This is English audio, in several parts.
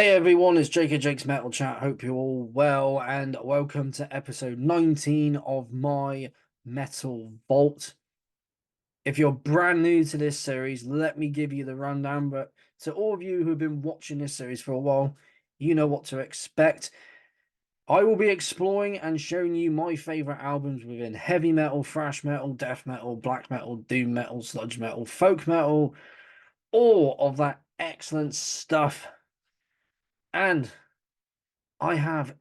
Hey everyone, it's Jake at Jake's Metal Chat. Hope you're all well, and welcome to episode 19 of my Metal Vault. If you're brand new to this series, let me give you the rundown. But to all of you who've been watching this series for a while, you know what to expect. I will be exploring and showing you my favorite albums within heavy metal, thrash metal, death metal, black metal, doom metal, sludge metal, folk metal, all of that excellent stuff. And I have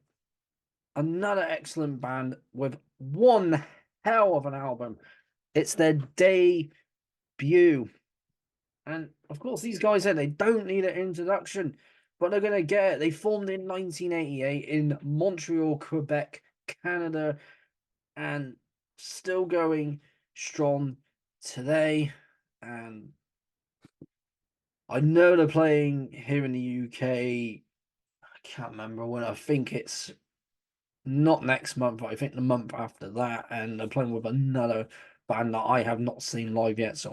another excellent band with one hell of an album. It's their debut. And of course, these guys said they don't need an introduction, but they're going to get it. They formed in 1988 in Montreal, Quebec, Canada, and still going strong today. And I know they're playing here in the UK. I can't remember when. I think it's not next month, but I think the month after that, and they're playing with another band that I have not seen live yet. So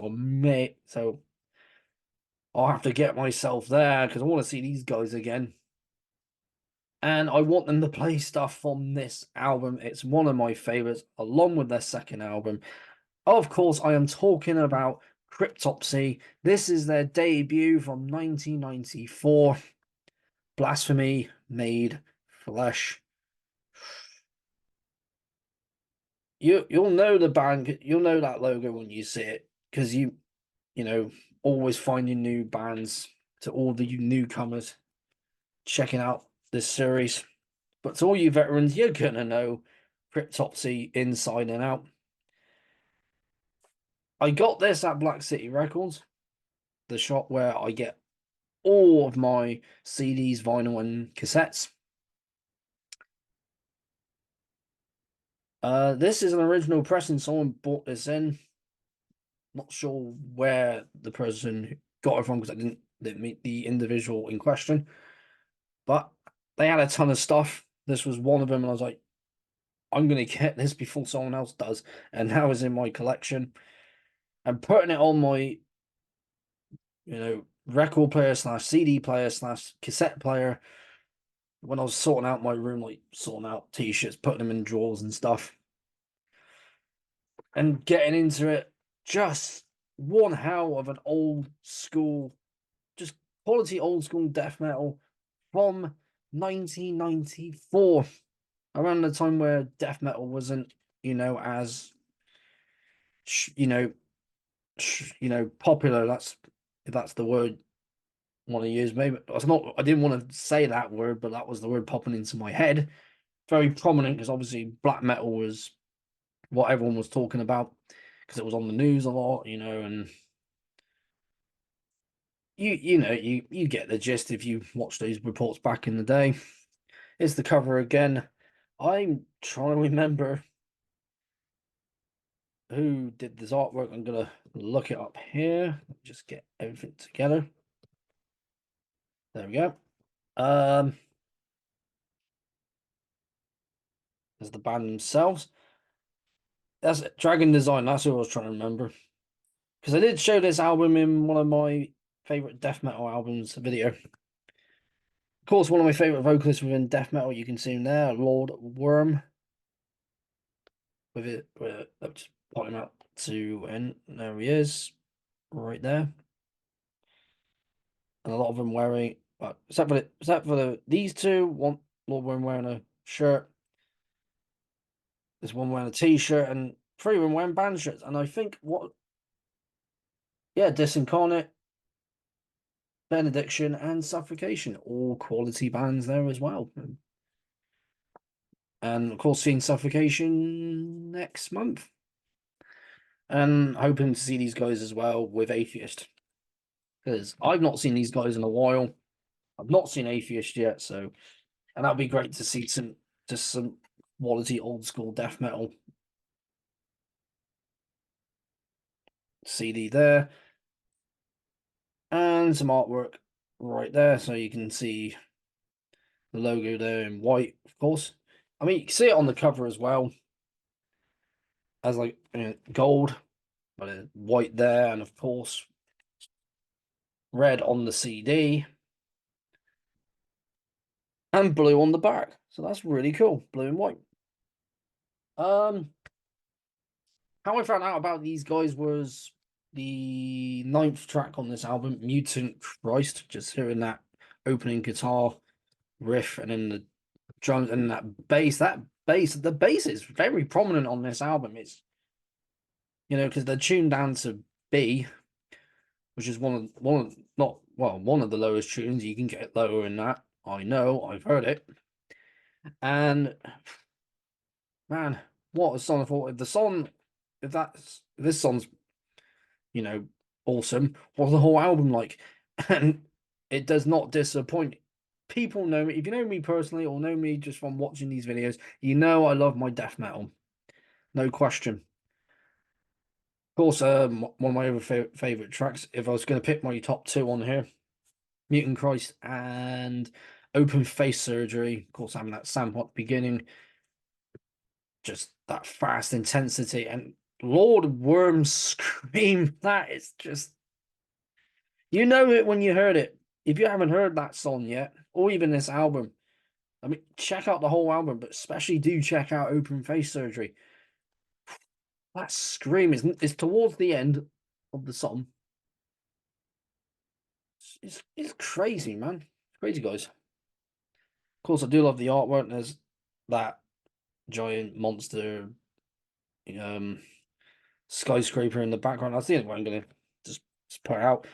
I'll have to get myself there because I want to see these guys again. And I want them to play stuff from this album. It's one of my favorites, along with their second album. Of course, I am talking about Cryptopsy. This is their debut from 1994. Blasphemy Made Flesh. You'll know the band, you'll know that logo when you see it, because you know always finding new bands to all the newcomers checking out this series. But to all you veterans, you're gonna know Cryptopsy inside and out. I got this at Black City Records, the shop where I get all of my CDs, vinyl, and cassettes. This is an original pressing. Someone bought this in. Not sure where the person got it from because I didn't meet the individual in question. But they had a ton of stuff. This was one of them, and I was like, I'm going to get this before someone else does. And now it's in my collection. And putting it on my, record player slash CD player slash cassette player when I was sorting out my room, like sorting out t-shirts, putting them in drawers and stuff, and getting into it. Just one hell of an old school, just quality old school death metal from 1994, around the time where death metal wasn't, as popular. If that's the word I want to use. Maybe that's not. I didn't want to say that word, but that was the word popping into my head. Very prominent because obviously black metal was what everyone was talking about because it was on the news a lot, and you get the gist if you watch those reports back in the day. It's the cover again. I'm trying to remember who did this artwork. I'm gonna look it up here. Just get everything together. There we go. There's the band themselves. That's Dragon Design. That's who I was trying to remember. Because I did show this album in one of my favorite death metal albums video. Of course, one of my favorite vocalists within death metal, you can see him there, Lord Worm. I'll just point him out to end. There he is, right there. And a lot of them wearing, except for these two, one Lord Worm wearing a shirt. There's one wearing a t-shirt, and three of them wearing band shirts. And I think Disincarnate, Benediction, and Suffocation, all quality bands there as well. And of course, seeing Suffocation next month. And hoping to see these guys as well with Atheist. Because I've not seen these guys in a while. I've not seen Atheist yet, and that'd be great to see some quality old school death metal CD there. And some artwork right there, so you can see the logo there in white, of course. I mean, you can see it on the cover as well as like gold, but white there, and of course red on the CD. and blue on the back. So that's really cool, blue and white. How I found out about these guys was the ninth track on this album, Mutant Christ. Just hearing that opening guitar riff and then the drums and that bass. The bass is very prominent on this album. It's because they're tuned down to B, which is one of the lowest tunes. You can get lower in that. I know, I've heard it. And man, what a song! I thought if this song's you know awesome, what's the whole album like? And it does not disappoint. People know me. If you know me personally or know me just from watching these videos, you know I love my death metal, no question. Of course, one of my other favorite tracks. If I was going to pick my top two on here, Mutant Christ and Open Face Surgery. Of course, having that sample at the beginning, just that fast intensity, and Lord Worm's scream. That is just, you know it when you heard it. If you haven't heard that song yet, or even this album, I mean, check out the whole album, but especially do check out Open Face Surgery. That scream is towards the end of the song. It's crazy, man. Crazy, guys. Of course, I do love the artwork. There's that giant monster um skyscraper in the background. That's the only way I'm gonna just put out.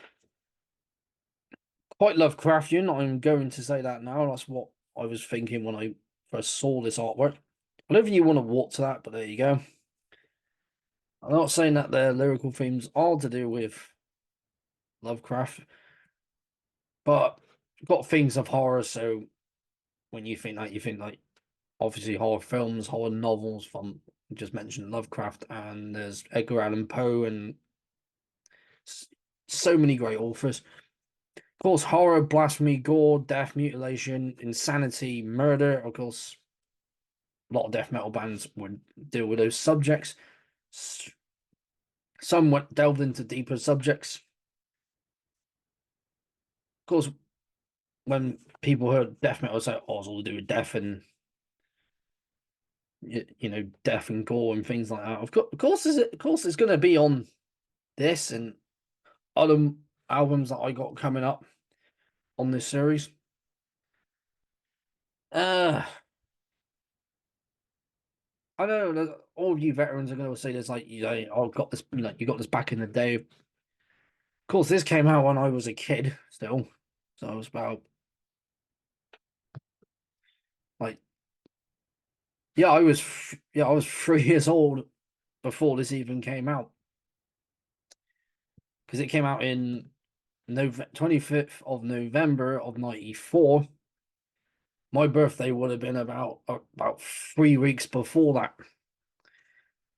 Quite Lovecraftian, I'm going to say that now. That's what I was thinking when I first saw this artwork. I don't think you want to walk to that, but there you go. I'm not saying that their lyrical themes are to do with Lovecraft, but got themes of horror. So when you think that, you think like obviously horror films, horror novels from just mentioned Lovecraft, and there's Edgar Allan Poe and so many great authors. Of course, horror, blasphemy, gore, death, mutilation, insanity, murder. Of course, a lot of death metal bands would deal with those subjects. Some went delved into deeper subjects. Of course, when people heard death metal, it's like, oh, it's all to do with death and death and gore and things like that. Of course, it's going to be on this and other albums that I got coming up on this series. Uh I know that all of you veterans are going to say this, like, I've got this, you got this back in the day. Of course, this came out when I was a kid still. So I was about, like, I was 3 years old before this even came out. Because it came out in 25th of November of 94. My birthday would have been about 3 weeks before that.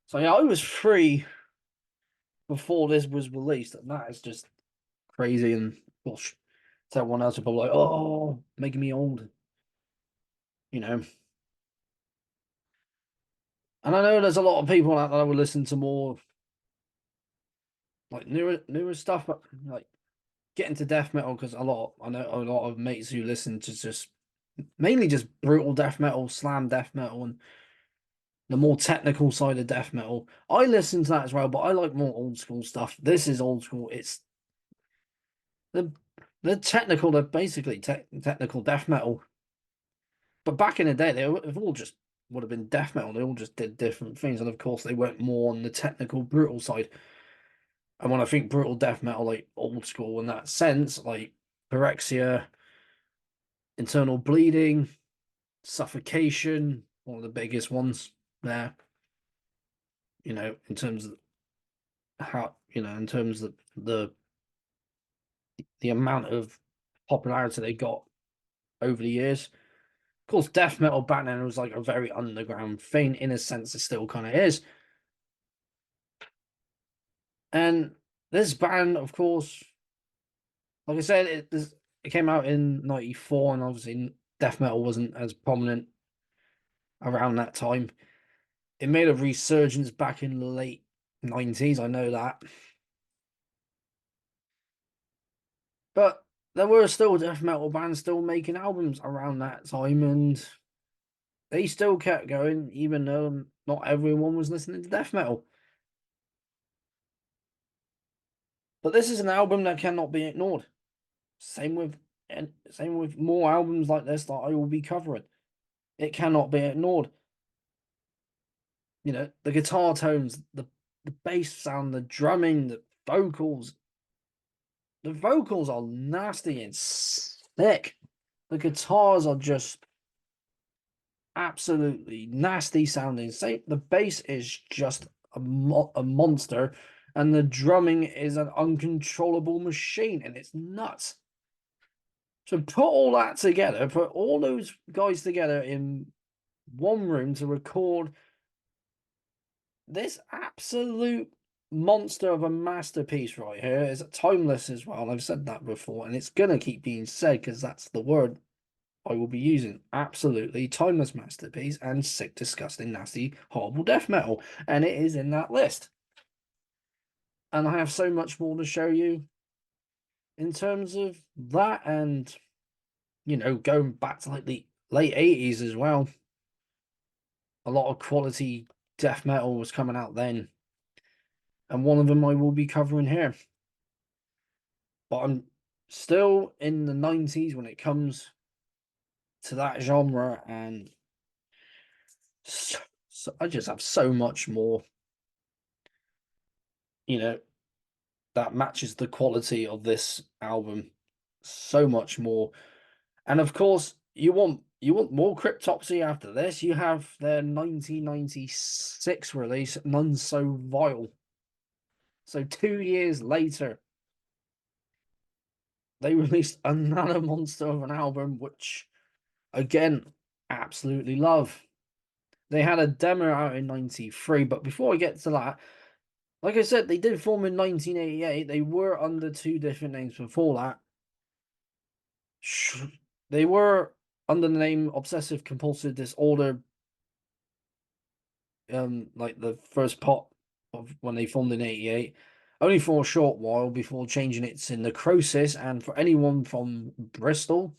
So yeah, I was 3 before this was released, and that is just crazy. And gosh, to everyone else, people like, oh, making me old, you know. And I know there's a lot of people out there that would listen to more like newer stuff, but like get into death metal because I know a lot of mates who listen to just mainly just brutal death metal, slam death metal, and the more technical side of death metal. I listen to that as well, but I like more old school stuff. This is old school. It's the technical. They're basically technical death metal. But back in the day, they've all just would have been death metal. They all just did different things, and of course, they went more on the technical, brutal side. And when I think brutal death metal, like old school in that sense, like pyrexia, internal bleeding, suffocation, one of the biggest ones there. In terms of how in terms of the amount of popularity they got over the years. Of course, death metal back then was like a very underground thing. In a sense, it still kind of is. And this band, of course, like I said, it came out in '94, and obviously death metal wasn't as prominent around that time. It made a resurgence back in the late '90s. I know that, but there were still death metal bands still making albums around that time, and they still kept going, even though not everyone was listening to death metal. But this is an album that cannot be ignored. Same with same with more albums like this that I will be covering. It cannot be ignored. You know, the guitar tones, the bass sound, the drumming, the vocals. The vocals are nasty and thick. The guitars are just absolutely nasty sounding. Say the bass is just a monster, and the drumming is an uncontrollable machine, and it's nuts. So put all that together, put all those guys together in one room to record this absolute monster of a masterpiece right here. Is timeless as well. I've said that before, and it's gonna keep being said because that's the word I will be using. Absolutely timeless masterpiece and sick, disgusting, nasty, horrible death metal. And it is in that list. And I have so much more to show you in terms of that, and you know, going back to like the late 80s as well. A lot of quality death metal was coming out then. And one of them I will be covering here. But I'm still in the 90s when it comes to that genre, and so I just have so much more, you know, that matches the quality of this album so much more. And of course, you want more Cryptopsy after this. You have their 1996 release, None So Vile. So 2 years later, they released another monster of an album, which again, absolutely love. They had a demo out in 93, but before I get to that, like I said, they did form in 1988. They were under two different names before that. They were under the name Obsessive Compulsive Disorder, like the first part of when they formed in 88, only for a short while before changing it to Necrosis. And for anyone from Bristol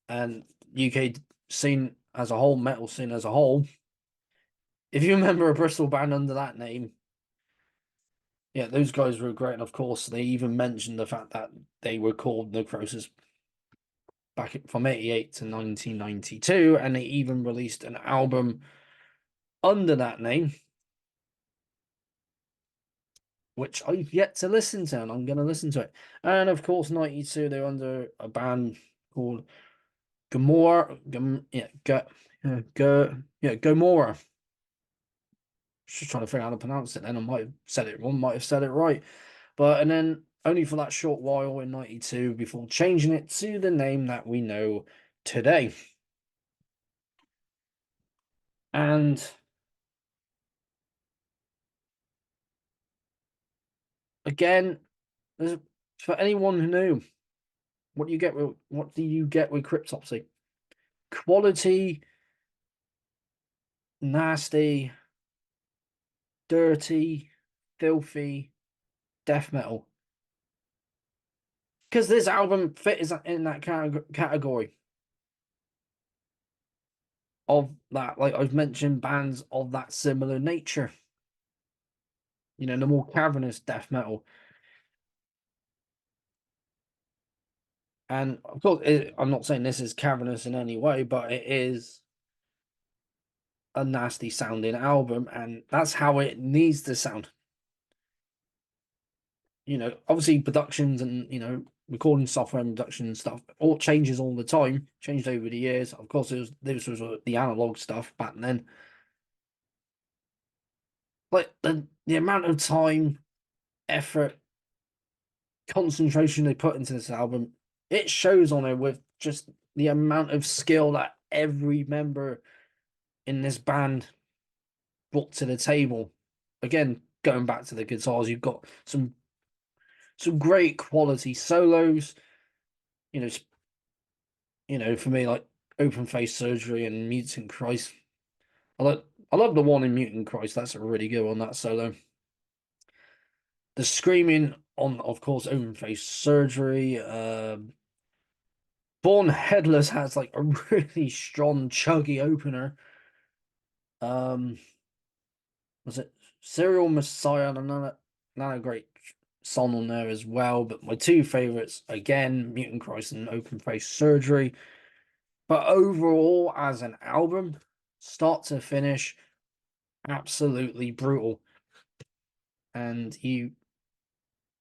and UK scene as a whole, metal scene as a whole, if you remember a Bristol band under that name, yeah, those guys were great. And of course, they even mentioned the fact that they were called Necrosis back from 88 to 1992, and they even released an album under that name, which I've yet to listen to, and I'm going to listen to it. And of course, 92, they're under a band called Gomorrah. Gomorrah. Just trying to figure out how to pronounce it. Then I might have said it wrong, might have said it right. But and then only for that short while in 92 before changing it to the name that we know today. And again, for anyone who knew, what do you get with Cryptopsy? Quality, nasty, dirty, filthy death metal. Because this album fits in that category of that, like I've mentioned, bands of that similar nature. You know, the more cavernous death metal. And of course, I'm not saying this is cavernous in any way, but it is a nasty sounding album, and that's how it needs to sound. You know, obviously productions and recording software and production and stuff all changes all the time, changed over the years. Of course, this was the analog stuff back then. Like the amount of time, effort, concentration they put into this album, it shows on it with just the amount of skill that every member in this band brought to the table. Again, going back to the guitars, you've got some great quality solos. You know, for me, like Open Face Surgery and Mutant Christ. I love the one in Mutant Christ. That's a really good one, that solo. The screaming on, of course, open face surgery. Born Headless has like a really strong, chuggy opener. Um, was it Serial Messiah? And another great song on there as well. But my two favorites, again, Mutant Christ and Open Face Surgery. But overall, as an album, start to finish, absolutely brutal. And you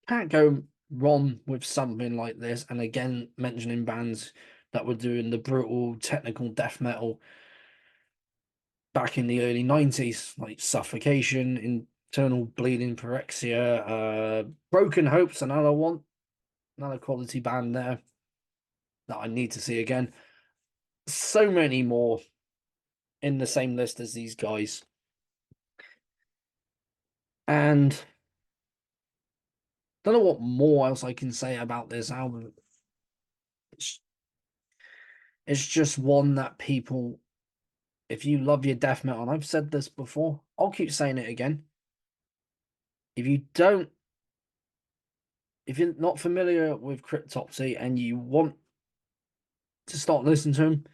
can't go wrong with something like this. And again, mentioning bands that were doing the brutal technical death metal back in the early 90s, like Suffocation, Internal Bleeding, Pyrexia, Broken Hopes, another one, another quality band there that I need to see again. So many more in the same list as these guys. And don't know what more else I can say about this album. It's, it's just one that people, if you love your death metal, and I've said this before, I'll keep saying it again. If you don't, if you're not familiar with Cryptopsy and you want to start listening to them,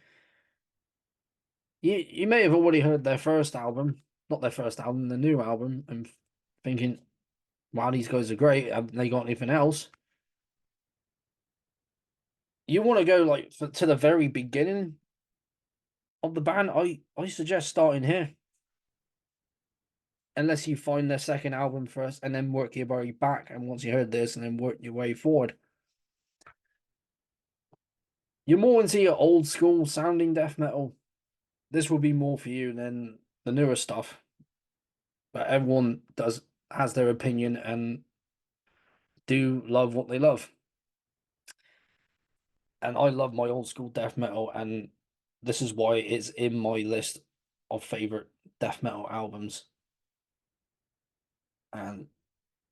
you may have already heard their first album, not their first album, the new album, and thinking, wow, these guys are great. Have they got anything else? You want to go like to the very beginning of the band, I suggest starting here. Unless you find their second album first and then work your way back, and once you heard this and then work your way forward. You're more into your old school sounding death metal, this will be more for you than the newer stuff. But everyone has their opinion and do love what they love. And I love my old school death metal, and this is why it's in my list of favorite death metal albums, and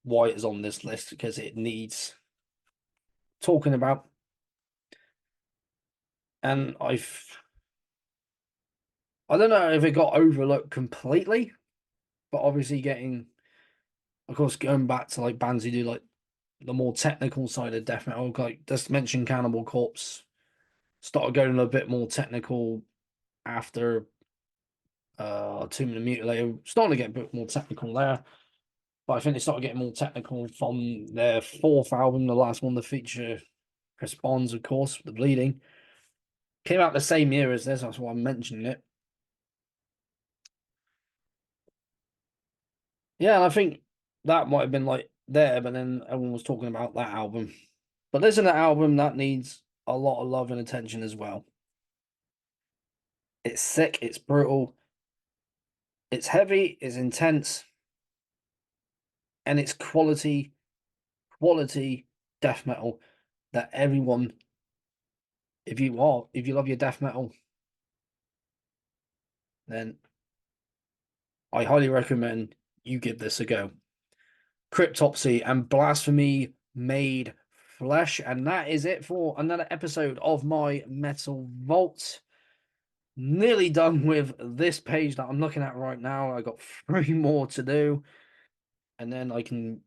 why it's on this list, because it needs talking about. And I don't know if it got overlooked completely, but obviously of course, going back to like bands who do like the more technical side of death metal, like just mentioned Cannibal Corpse, started going a bit more technical after Tomb of the Mutilator, starting to get a bit more technical there. But I think they started getting more technical from their fourth album, the last one to feature Chris Bonds, of course, The Bleeding. Came out the same year as this, that's why I'm mentioning it. Yeah, and I think that might have been like there, but then everyone was talking about that album. But there's an album that needs a lot of love and attention as well. It's sick, it's brutal, it's heavy, it's intense, and it's quality death metal that everyone, if you love your death metal, then I highly recommend you give this a go. Cryptopsy and Blasphemy Made Flesh. And that is it for another episode of my Metal Vault. Nearly done with this page that I'm looking at right now. I got 3 more to do, and then I can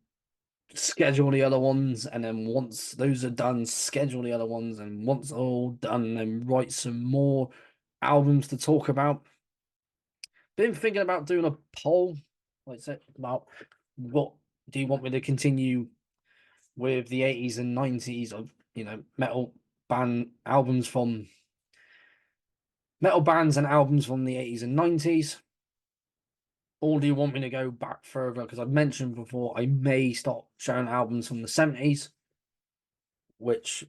schedule the other ones. And then once those are done, schedule the other ones. And once all done, then write some more albums to talk about. Been thinking about doing a poll, like I said, about what do you want me to continue with the 80s and 90s of, metal bands and albums from the 80s and 90s, or do you want me to go back further? Because I've mentioned before I may start showing albums from the 70s, which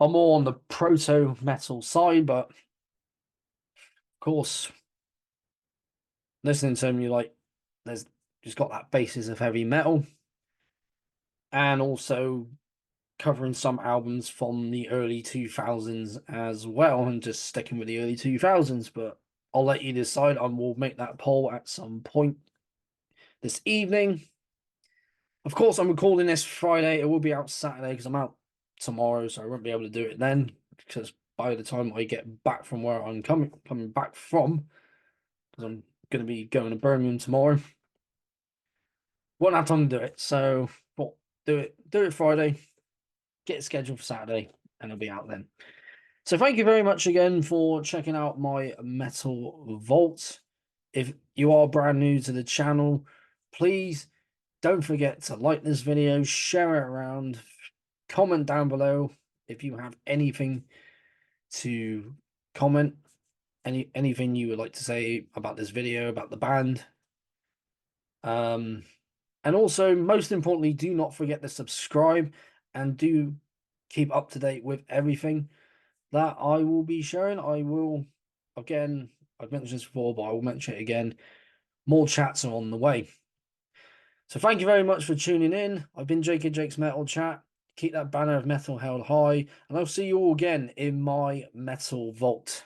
are more on the proto metal side, but of course, listening to them, there's just got that basis of heavy metal, and also covering some albums from the early 2000s as well, and just sticking with the early 2000s. But I'll let you decide. I will make that poll at some point this evening. Of course, I'm recording this Friday. It will be out Saturday because I'm out tomorrow, so I won't be able to do it then, because by the time I get back from where I'm coming back from, because I'm going to be going to Birmingham tomorrow, won't have time to do it. So, what? Do it Friday. Get it scheduled for Saturday, and it'll be out then. So, thank you very much again for checking out my Metal Vault. If you are brand new to the channel, please don't forget to like this video, share it around, comment down below if you have anything to comment, anything you would like to say about this video, about the band. And also, most importantly, do not forget to subscribe and do keep up to date with everything that I will be sharing. I will, again, I've mentioned this before, but I will mention it again. More chats are on the way. So thank you very much for tuning in. I've been Jake and Jake's Metal Chat. Keep that banner of metal held high, and I'll see you all again in my Metal Vault.